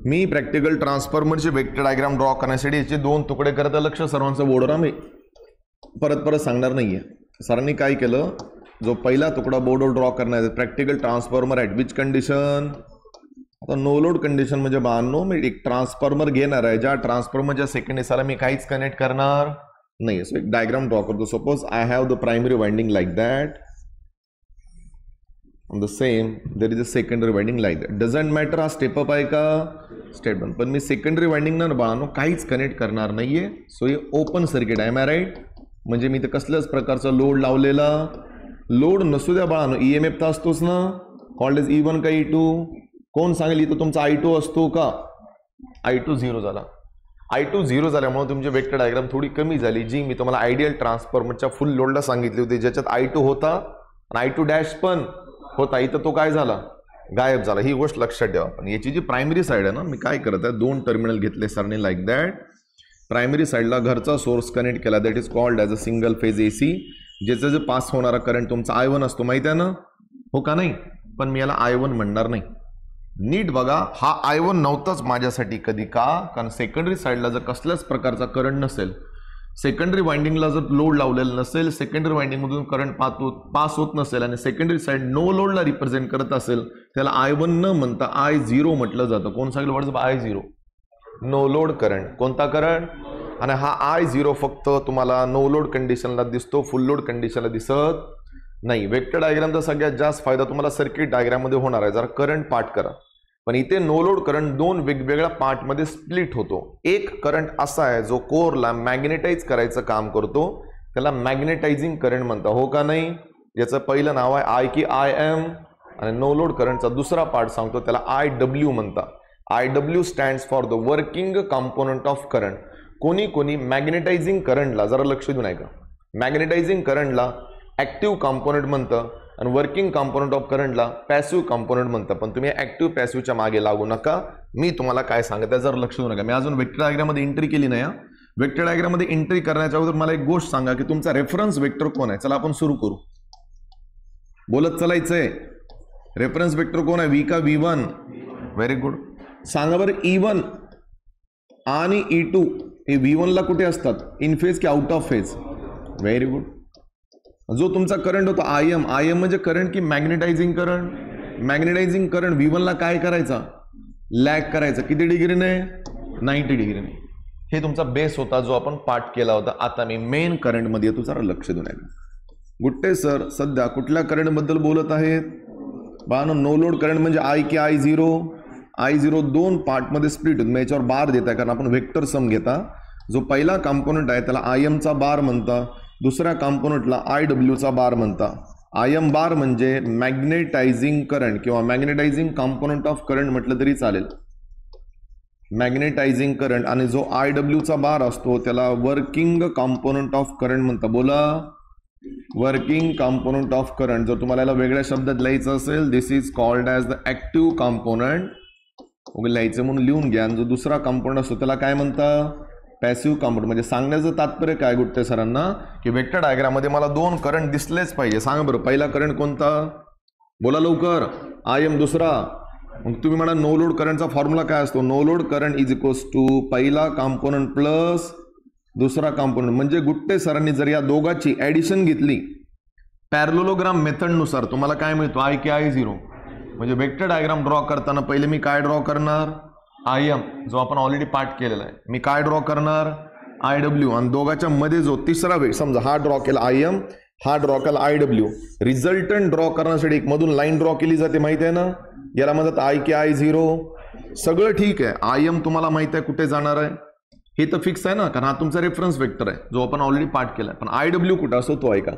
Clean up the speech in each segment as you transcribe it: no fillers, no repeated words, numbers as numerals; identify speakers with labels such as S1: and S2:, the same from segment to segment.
S1: मी practical ट्रान्सफॉर्मरचे vector diagram draw करण्यासाठी याचे दोन तुकडे करत आहे. लक्ष सर्वांचं बोर्डवर आम्ही परत सांगणार नाहीये. सरांनी काय केलं, जो पहिला तुकडा बोर्डवर ड्रॉ करणार आहे practical transformer at which condition. आता नो लोड कंडिशन म्हणजे बांधनो मी एक ट्रान्सफॉर्मर घेणार आहे ज्या ट्रान्सफॉर्मरच्या सेकंड हिस्साला मी काहीच कनेक्ट करणार नाही. सो एक डायग्राम ड्रॉ करतो. Suppose I have the primary winding like that, on the same there is a secondary winding like that. Doesn't matter हा स्टेप अप आहे का स्टेप डाऊन, पण मी सेकंडरी वाइंडिंग ना बाळांनो काहीच कनेक्ट करणार नाहीये. सो हे ओपन सर्किट आहे. माय राईट, म्हणजे मी तर कसल्याच प्रकारचा लोड लावलेला लोड नसू द्या बाळांनो. EMF तर असतोच ना, कॉल्ड इज E1 का E2. कोण सांगेल इथं तुमचा I2 असतो का. I2 0 झाला. I2 0 झाल्यामुळे तुमची वेक्टर डायग्राम थोडी कमी झाली, जी मी तुम्हाला आयडियल ट्रान्सफॉर्मरच्या फुल लोडला सांगितली होती, ज्याच्यात I2 होता आणि I2 डॅश पण होता. इथं तो काय झाला, गायब झाला. ही गोष्ट लक्षात ठेवा. पण याची जी प्रायमरी साईड आहे ना, मी काय करत आहे, दोन टर्मिनल घेतले सरने लाईक दॅट. प्रायमरी साईडला घरचा सोर्स कनेक्ट केला, that is called as a single phase AC. ज्याचं जे पास होणारा करंट तुमचा I1 असतो, माहिती आहे ना, हो का नाही. पण मी याला I1 म्हणणार नाही. नीट बघा, हा I1 नव्हताच माझ्यासाठी कधी का, कारण सेकंडरी साईडला जर कसल्याच प्रकारचा करंट नसेल, सेकंडरी वाइंडिंगला जर लोड लावलेला नसेल, सेकंडरी वाइंडिंगमधून करंट पास होत नसेल आणि सेकंडरी साईड नो लोडला रिप्रेझेंट करत असेल, त्याला I1 न म्हणता I0 म्हटलं जातं. कोण सांगितलं what is I0, no load current. कोणता करंट, आणि हा I0 फक्त तुम्हाला नो लोड कंडिशनला दिसतो, फुल लोड कंडिशनला दिसत नाही. वेक्टर डायग्रामचा सगळ्यात जास्त फायदा तुम्हाला सर्किट डायग्राममध्ये होणार आहे. जरा करंट पार्ट करा, पण इथे नो लोड करंट दोन वेगवेगळ्या पार्टमध्ये स्प्लिट होतो. एक करंट असा आहे जो कोरला मॅग्नेटाइज करायचं काम करतो, त्याला मॅग्नेटायझिंग करंट म्हणतात, हो का नाही. याचं पहिलं नाव आहे I की IM, आणि नो लोड करंटचा दुसरा पार्ट सांगतो, त्याला IW म्हणतात. IW stands for the working component of current. कोणी मॅग्नेटायझिंग करंटला, जरा लक्ष देऊन ऐका, मॅग्नेटायझिंग करंटला ॲक्टिव्ह कंपोनंट म्हणतं आणि वर्किंग कंपोनंट ऑफ करंटला पॅसिव्ह कंपोनंट म्हणतं. पण तुम्ही ॲक्टिव्ह पॅसिव्हच्या मागे लागू नका. मी तुम्हाला काय सांगत आहे जर लक्ष देऊ नका. मी अजून वेक्टर डायग्राममध्ये एंट्री केली नाही. वेक्टर डायग्राममध्ये एंट्री करण्याच्या अगोदर मला एक गोष्ट सांगा की तुमचा रेफरन्स वेक्टर कोण आहे. चला आपण सुरू करू, बोलत चालायचंय. रेफरन्स वेक्टर कोण आहे, V का V1. Very good. सांगा बरं, E1 आणि E2 हे V1 ला कुठे असतात, इन फेज की out of phase. Very good. जो तुमचा करंट होता IM म्हणजे करंट की magnetising current. Magnetising current V1 ला काय करायचा, लॅग करायचा. किती डिग्रीने, 90 डिग्रीने. हे तुमचा बेस होता जो आपण पाठ केला होता. आता मी मेन करंटमध्ये येतो, जरा लक्ष देऊन आहे. गुट्टे सर सध्या कुठल्या करंटबद्दल बोलत आहेत बानो. नो लोड करंट म्हणजे I की I0 दोन पार्टमध्ये स्प्लिट होत. मी याच्यावर बार देत आहे कारण आपण वेक्टर सम घेता. जो पहिला कंपोनंट आहे त्याला IM चा बार म्हणता, दुसऱ्या कंपोनंटला IW चा बार म्हणता. IM बार म्हणजे मॅग्नेटायझिंग करंट किंवा मॅग्नेटायझिंग कंपोनंट ऑफ करंट म्हटलं तरी चालेल, मॅग्नेटायझिंग करंट. आणि जो IW चा बार असतो त्याला वर्किंग कंपोनंट ऑफ करंट म्हणता. बोला, वर्किंग कंपोनंट ऑफ करंट. जर तुम्हाला याला वेगळ्या शब्दात लिहायचं असेल, this is called as the active component. लिहायचं म्हणून लिहून घ्या. आणि जो दुसरा कंपोनंट असतो त्याला काय म्हणता, पॅसिव्ह कंपोनंट. म्हणजे सांगण्याचं तात्पर्य काय गुट्टे सरांना, की वेक्टर डायग्राममध्ये मला दोन करंट दिसलेच पाहिजे. सांगा बरं, पहिला करंट कोणता, बोला लवकर. IM. दुसरा, मग तुम्ही म्हणा नो लोड करंटचा फॉर्म्युला काय असतो, no load current is equals to पहिला कंपोनंट प्लस दुसरा कंपोनंट. म्हणजे गुट्टे सरांनी जर या दोघांची ॲडिशन घेतली पॅरलोग्राम मेथडनुसार तुम्हाला काय मिळतो, I की I0. म्हणजे वेक्टर डायग्राम ड्रॉ करताना पहिले मी काय ड्रॉ करणार, IM जो आपण ऑलरेडी पार्ट केलेला आहे. मी काय ड्रॉ करणार, IW. आणि दोघांच्या मध्ये जो तिसरा वेग, समजा हा ड्रॉ केला IM, हा ड्रॉ केला IW. रिझल्टंट ड्रॉ करण्यासाठी एक मधून लाईन ड्रॉ केली जाते, माहिती आहे ना, याला म्हणतात I की I0. सगळं ठीक आहे. IM तुम्हाला माहिती आहे कुठे जाणार आहे, हे तर फिक्स आहे ना, कारण हा तुमचा रेफरन्स वेक्टर आहे जो आपण ऑलरेडी पार्ट केला आहे. पण IW कुठं असतो तो ऐका,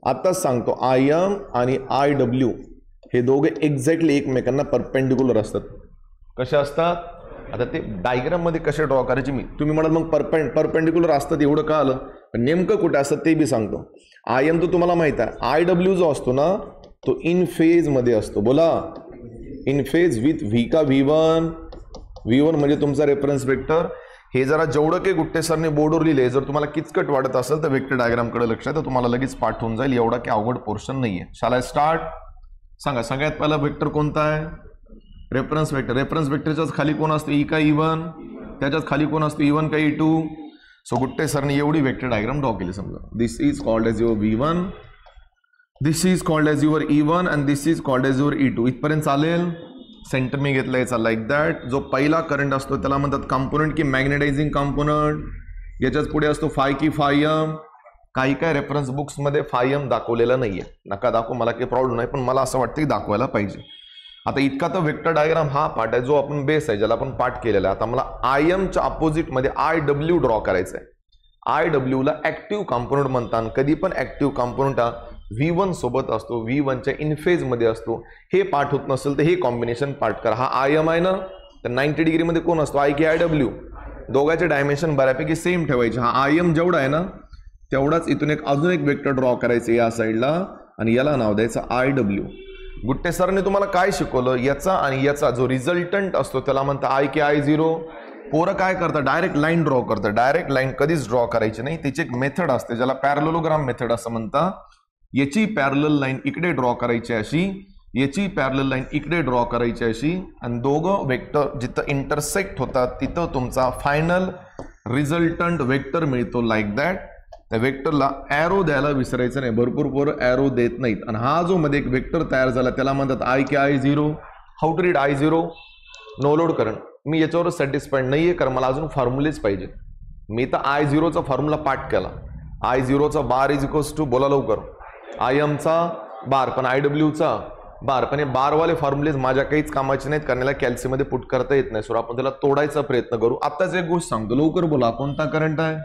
S1: आताच सांगतो. IM आणि IW हे दोघे एक्झॅक्टली एकमेकांना परपेंडिक्युलर असतात. कसे असतात, आता ते डायग्राम मध्ये कसे ड्रॉ करायचे मी, तुम्ही म्हणत मग परपेंडिक्युलर असतात एवढं का आलं, पण नेमकं कुठे असतं ते बी सांगतो. IM तर तुम्हाला माहित आहे, IW जो असतो ना तो इन फेज मध्ये असतो. बोला, इन फेज विथ V का V1 म्हणजे तुमचा रेफरन्स वेक्टर. हे जरा जेवढं काही गुट्टे सरने बोर्डवर लिहिले, जर तुम्हाला किचकट वाटत असेल तर वेक्टर डायग्रामकडे लक्ष आहे, तर तुम्हाला लगेच पाठ होऊन जाईल. एवढा काही अवघड पोर्शन नाहीये. शाला स्टार्ट. सांगा, सगळ्यात पहिला वेक्टर कोणता आहे, रेफरन्स वेक्टरच्याच खाली कोण असतो, ई का E1, त्याच्याच खाली कोण असतो, E1 का E2. सो गुट्टे सरने एवढी वेक्टर डायग्राम ड्रॉ केली. समजा this is called as your V1, this is called as your E1 and this is called as your E2. इथपर्यंत चालेल. सेंटर मी घेतला याचा लाईक दॅट. जो पहिला करंट असतो त्याला म्हणतात कंपोनंट की मॅग्नेटायझिंग कंपोनंट. याच्याच पुढे असतो फाय की फायम. काही काय रेफरन्स बुक्समध्ये फायम दाखवलेला नाहीये, नका दाखवू, मला काही प्रॉब्लेम नाही, पण मला असं वाटतं की दाखवायला पाहिजे. आता इतका तर वेक्टर डायग्राम हा पार्ट आहे जो आपण बेस आहे, ज्याला आपण पार्ट केलेला आहे. आता मला IMच्या अपोजिटमध्ये IW ड्रॉ करायचं आहे. IW ला ऍक्टिव्ह कंपोनंट म्हणतात. कधी पण ऍक्टिव्ह कंपोनंट हा V1 सोबत असतो, V1च्या इन फेज मध्ये असतो. हे पार्ट होत नसेल तर हे कॉम्बिनेशन पार्ट करा. हा IM आहे ना, तर 90 डिग्रीमध्ये कोण असतो, I की IW. दोघांचे डायमेन्शन बऱ्यापैकी सेम ठेवायचे. हा IM जेवढा आहे ना तेवढाच इथून अजून एक वेक्टर ड्रॉ करायचं या साईडला आणि याला नाव द्यायचं IW. गुट्टे सरने तुम्हाला काय शिकवलं, याचा आणि याचा जो रिझल्टंट असतो त्याला म्हणतं I की I0. पोरं काय करतं, डायरेक्ट लाईन ड्रॉ करतं. डायरेक्ट लाईन कधीच ड्रॉ करायची नाही, त्याची एक मेथड असते ज्याला पॅरलोग्राम मेथड असं म्हणतात. याची पॅरलल लाईन इकडे ड्रॉ करायची अशी, याची पॅरलल लाईन इकडे ड्रॉ करायची अशी, आणि दोघं वेक्टर जिथं इंटरसेक्ट होतात तिथं तुमचा फायनल रिझल्टंट वेक्टर मिळतो लाईक दॅट. त्या वेक्टरला ॲरो द्यायला विसरायचं नाही. भरपूर पोरं ॲरो देत नाहीत. आणि हा जो मध्ये एक वेक्टर तयार झाला त्याला म्हणतात I की I0. How to read I0, no load current. मी याच्यावर सॅटिस्फाईड नाहीये कारण मला अजून फॉर्म्युलेच पाहिजे. मी तर I0चा फॉर्म्युला पाठ केला. I0चा बार इज इक्वल्स टू, बोला लवकर, IMचा बार, पण IWचा बार. पण हे बारवाले फॉर्म्युलेज माझ्या काहीच कामाचे नाहीत कारण याला कॅल्सीमध्ये पुट करता येत नाही. सो आपण त्याला तोडायचा प्रयत्न करू. आत्ताच एक गोष्ट सांगतो, लवकर बोला. कोणता करंट आहे,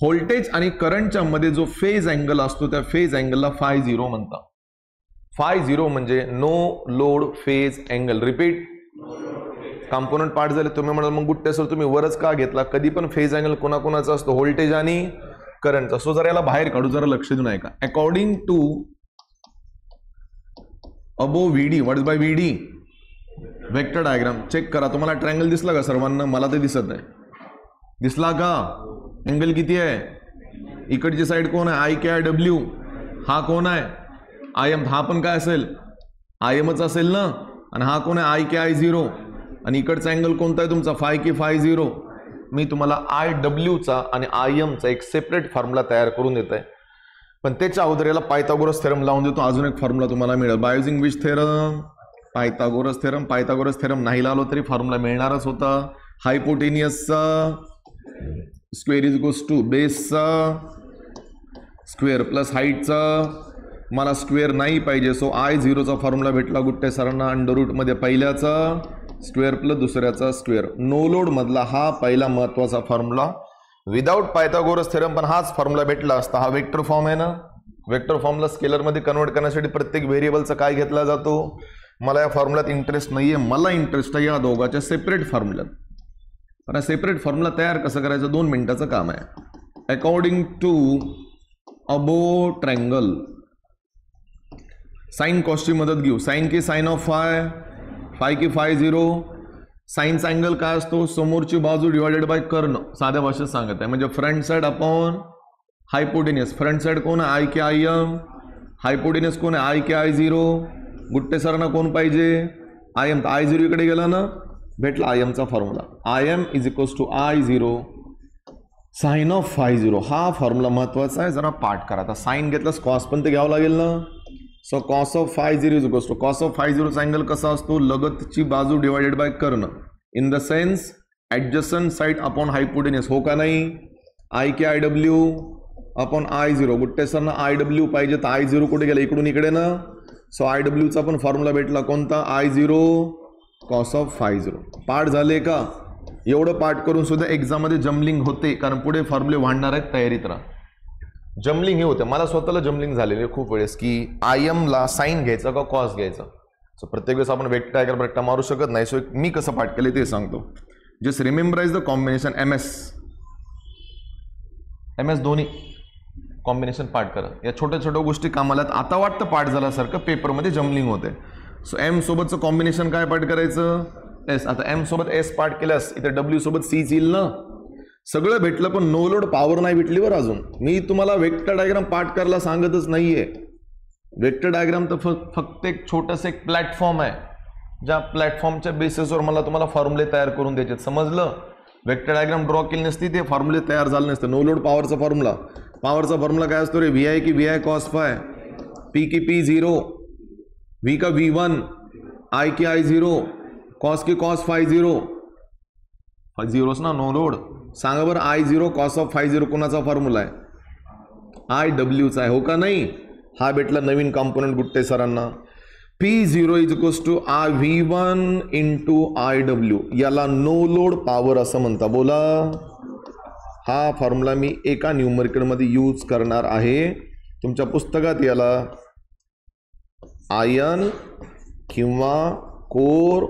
S1: व्होल्टेज आणि करंटच्या मध्ये जो फेज अँगल असतो त्या फेज अँगलला φ0 म्हणतात. φ0 म्हणजे no load phase angle. Repeat, component part झाले. तुम्ही म्हणाल मग गुट्टे सर तुम्ही वरच का घेतला, कधी पण फेज अँगल कोणाकोणाचा असतो, व्होल्टेज आणि करंटचा. सो जरा याला बाहेर काढू, जरा लक्ष देऊन ऐका. According to above VD, what is by VD, vector diagram check करा. तुम्हाला ट्रायंगल दिसला का सर्वांना, मला ते दिसत नाही. दिसला का, एंगल किती आहे, इकडची साइड कोण आहे, I की IW. हा कोण आहे IM. हा पण काय असेल, IMच असेल ना. आणि हा कोण आहे, I की I0. आणि इकडचा अँगल कोणता आहे तुमचा, φ की φ0. मी तुम्हाला IWचा आणि IMचा एक सेपरेट फॉर्म्युला तयार करून देत आहे, पण त्याच्या अगोदर याला पायथागोरस थेरम लावून देतो. अजून एक फॉर्म्युला तुम्हाला मिळेल by using which theorem, Pythagoras theorem. Pythagoras theorem नाही लावलो तरी फॉर्म्युला मिळणारच होता. हायपोटेनियसचा स्क्वेअर इज इक्वल्स टू बेसचा स्क्वेअर प्लस हाईटचा. मला स्क्वेअर नाही पाहिजे, सो I0चा फॉर्म्युला भेटला गुट्टे सरांना. अंडररूटमध्ये पहिल्याचा स्क्वेअर प्लस दुसऱ्याचा स्क्वेअर. नो लोड मधला हा पहिला महत्वाचा फॉर्म्युला. विदाउट पायथागोरस थेरम पण हाच फॉर्म्युला भेटला असता. हा वेक्टर फॉर्म आहे ना, वेक्टर फॉर्मला स्केलरमध्ये कन्वर्ट करण्यासाठी प्रत्येक व्हेरिएबलचा काय घेतला जातो. मला या फॉर्म्युल्यात इंटरेस्ट नाहीये, मला इंटरेस्ट आहे या दोघांच्या सेपरेट फॉर्म्युल्यात. पण सेपरेट फॉर्म्युला तयार कसं करायचं 2 मिनिटाचं काम आहे. According to above triangle, sine कॉसची मदत घेऊ. साइन की साइन ऑफ फाय, फाय की φ0. साइनचा अँगल काय असतो, समोरची बाजू डिवायडेड बाय कर्ण. साध्या भाषेत सांगत आहे, म्हणजे front side upon hypotenuse. Front side कोण आहे, I की IM. हायपोटेनियस कोण आहे, I की I0. गुट्टे सरांना कोण पाहिजे, IM. तर I0 इकडे गेला ना, भेटला IMचा formula. IM is equals to I0 sine of φ0. हा फॉर्म्युला महत्वाचा आहे, जरा पाठ करा. आता साइन घेतल्यास कॉस पण ते घ्यावं लागेल ना. So cos of φ0 is equals to, cos of φ0चा अँगल कसा असतो, लगतची बाजू डिवायडेड बाय कर्ण. In the sense adjacent side upon hypotenuse. हो का नाही, I की IW अपॉन I0. गुट्टे सरना IW पाहिजे, तर I0 कुठे गेला, इकडून इकडे ना. सो IWचा पण फॉर्म्युला भेटला कोणता, I0 कॉस ऑफ φ0. पाठ झाले का, एवढं पाठ करून सुद्धा एक्झाममध्ये जमलिंग होते, कारण पुढे फॉर्म्युले वाढणार आहेत, तयारीत राहा. जमलिंग हे होते, मला स्वतःला जमलिंग झालेले खूप वेळेस की IMला साइन घ्यायचा का कॉस घ्यायचा. सो प्रत्येक वेळेस आपण वेक्टर डायग्राम रट्टा मारू शकत नाही. सो मी कसं पाठ केले ते सांगतो. जस्ट रिमेंबराइज द कॉम्बिनेशन MS दोन्ही कॉम्बिनेशन पाठ करा. या छोट्या छोट्या गोष्टी कामाला आता वाटतं पाठ झाल्यासारखं, पेपरमध्ये जमलिंग होते. सो M सोबतचं कॉम्बिनेशन काय पाठ करायचं, S. आता M सोबत S पाठ केल्यास इथे W सोबत C येईल ना. सगळं भेटलं पण नो लोड पॉवर नाही भेटली बरं. अजून मी तुम्हाला वेक्टर डायग्राम पाठ करायला सांगतच नाहीये. वेक्टर डायग्राम तर फक्त एक छोटंसं एक प्लॅटफॉर्म आहे. ज्या प्लॅटफॉर्मच्या बेसिसवर मला तुम्हाला फॉर्म्युले तयार करून द्यायचे, समजलं? वेक्टर डायग्राम ड्रॉ केली नसती ते फॉर्म्युले तयार झाले नसते. नो लोड पॉवरचा फॉर्म्युला काय असतो रे? व्ही आय की V I cos phi, P की पी झिरो, व्ही का V1, आय की आय झिरो, कॉस की कॉस फाय झिरो. झिरोच ना नो लोड. सांगा बरं I zero cos of phi zero कोणाचा फॉर्म्युला आहे? IWचा आहे, हो का नाही? हा भेटला नवीन कॉम्पोनंट गुट्टे सरांना. P0 is equals to V1 into IW. याला नो लोड पॉवर असं म्हणता. बोला. हा फॉर्म्युला मी एका न्यूमरिकलमध्ये यूज करणार आहे. तुमच्या पुस्तकात याला आयन किंवा कोर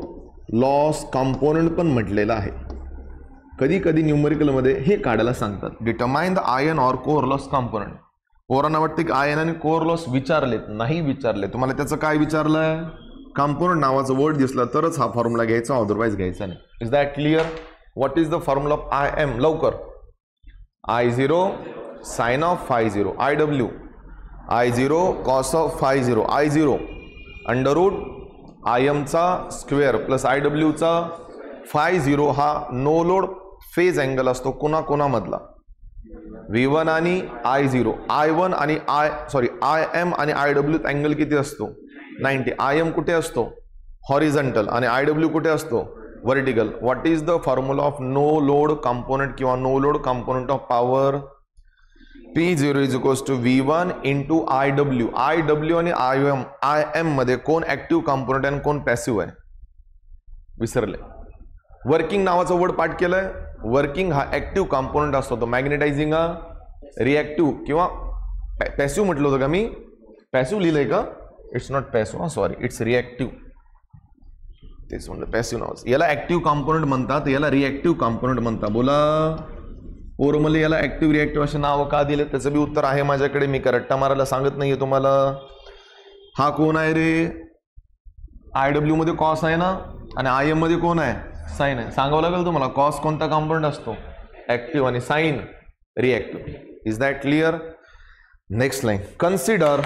S1: लॉस कॉम्पोनंट पण म्हटलेलं आहे. कधी कधी न्यूमरिकलमध्ये हे काढायला सांगतात, determine the ion or core loss component. पोरांना वाटते की आयन आणि कोर लॉस विचारलेत, नाही विचारले. तुम्हाला त्याचं काय विचारलंय? कॉम्पोनंट नावाचं वर्ड दिसला तरच हा फॉर्म्युला घ्यायचा, अदरवाईज घ्यायचा नाही. Is that clear? What is the formula of IM? लवकर. I0 sine of phi zero, IW, I0 cos of phi zero, I0 under root IMचा स्क्वेअर प्लस IWचा फाय झिरो. हा नो लोड फेज अँगल असतो कोणाकोणामधला? V1 आणि I0. I1 आणि IM आणि IW angle किती असतो? 90. IM कुठे असतो? हॉरिझॉन्टल. आणि IW कुठे असतो? Vertical. What is the formula of no load component किंवा no load component of power? P0 is equals to V1 into IW. IW आणि IM मध्ये कोण ऍक्टिव्ह कॉम्पोनंट आणि कोण पॅसिव्ह आहे? विसरले. वर्किंग नावाचा वर्ड पाठ केलाय. वर्किंग हा ऍक्टिव्ह कॉम्पोनंट असतो. तो मॅग्नेटायझिंग हा रिॲक्टिव्ह किंवा पॅसिव्ह म्हटलं होतं का मी? पॅसिव्ह लिहिलंय का? It's not passive, sorry, it's reactive. तेच म्हणलं पॅसिव्ह नावाचं. याला ऍक्टिव्ह कॉम्पोनंट म्हणतात, याला रिॲक्टिव्ह कॉम्पोनंट म्हणतात. बोला. ओरमली याला ऍक्टिव्ह रिॲक्टिव्ह असे नाव का दिले? त्याचं बी उत्तर आहे माझ्याकडे. मी रट्टा मारायला सांगत नाहीये तुम्हाला. हा कोण आहे रे? IW मध्ये कॉस आहे ना, आणि IM मध्ये कोण आहे? साइन आहे. सांगावं लागेल तुम्हाला कॉस कोणता कॉम्पोनंट असतो? ऍक्टिव्ह, आणि sine reactive. Is that clear? Next line. Consider